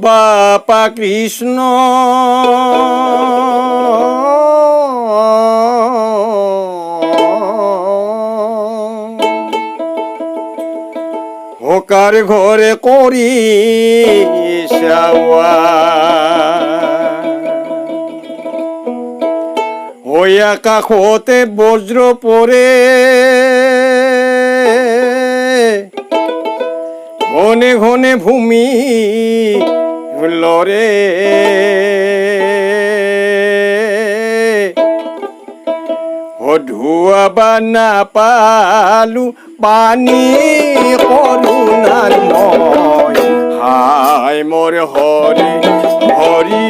বাপা Krishna Hooker ঘরে করি সাওয়া হইয়া কাখতে বজ্র পরে ঘনে ঘনে ভূমি লরে ধুয়া বানা পালু পানি করুণার ময় হায় মোর হরি হরি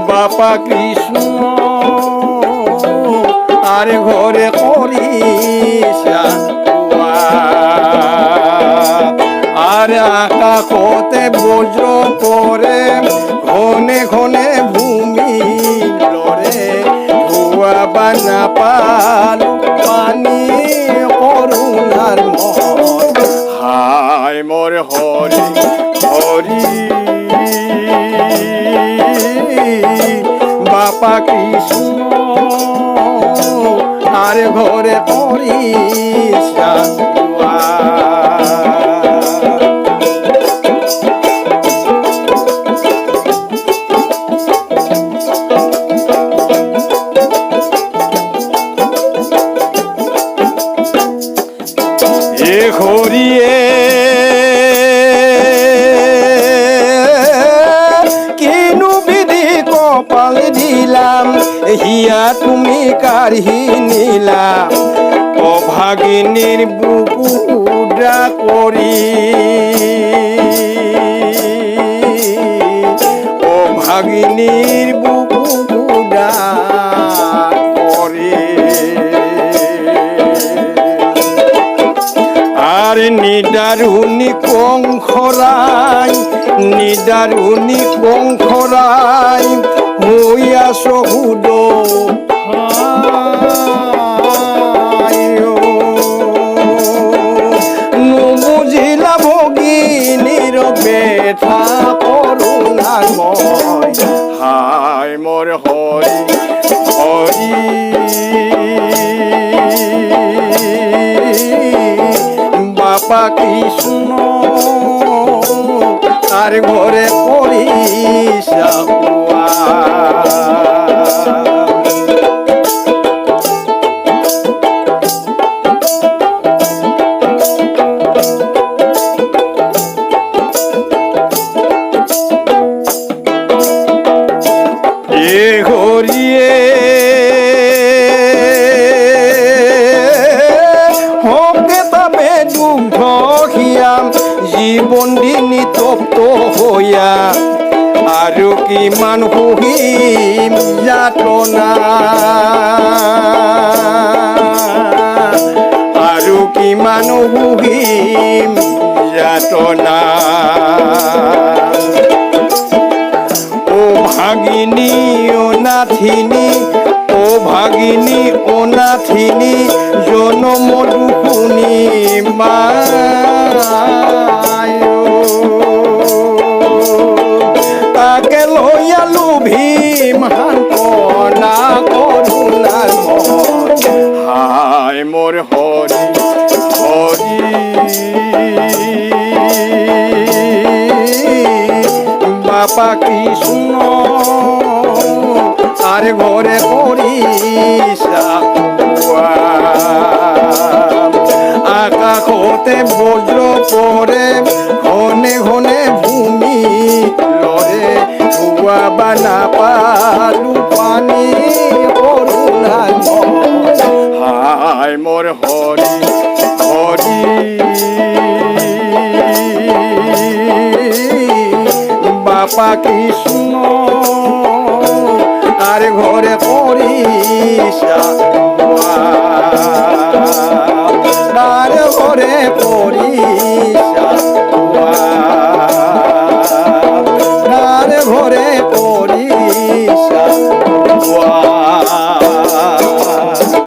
বাপা কৃষ্ণ আর ঘরে করি আর আকাশতে বজ্র পরে ঘনে ঘনে ভূমি লরে ধোয়া বানা পাল পানি করুণার ময় হায় মোর হরি হরি বাপা কৃষ্ণ আর ঘরে করি ঘরিয়ে কিনু বিধি কপাল দিলাম হিয়া তুমি কাঢ়ি নিলাম অভাগিনীর বুকুডা করি অভাগিনীর বুকুডা করি আর নিদারুনি কংখরাই নিদারুনি কংখরাই হইয়া সহুদ নুবুঝিলা ভগিনীর ব্যথা করুণার ময় হায় মোর হরি হরি বাপা কৃষ্ণ আর ঘরে করি ঘরিয়ে হকে তবে দুগ্ধ খিয়াম জীবন দিনী তপ্ত হইয়া আৰু কিমান সহিম যাতনা আৰু কিমান সহিম যাতনা ও ভাগিনী অনাথিনী ও ভাগিনী অনাথিনী জনম দুখুনি তাকে লইয়া লুভিম হান্তনা করুণার ময় হায় মোর হরি হরি বাপা কৃষ্ণ আর ঘরে করি আকাশতে বজ্র পরে ঘনে ঘনে ভূমি লরে ধোয়া বানা পালু পানি করুণার ময় হায় মোর হরি হরি বাপা কৃষ্ণ আর ঘরে করি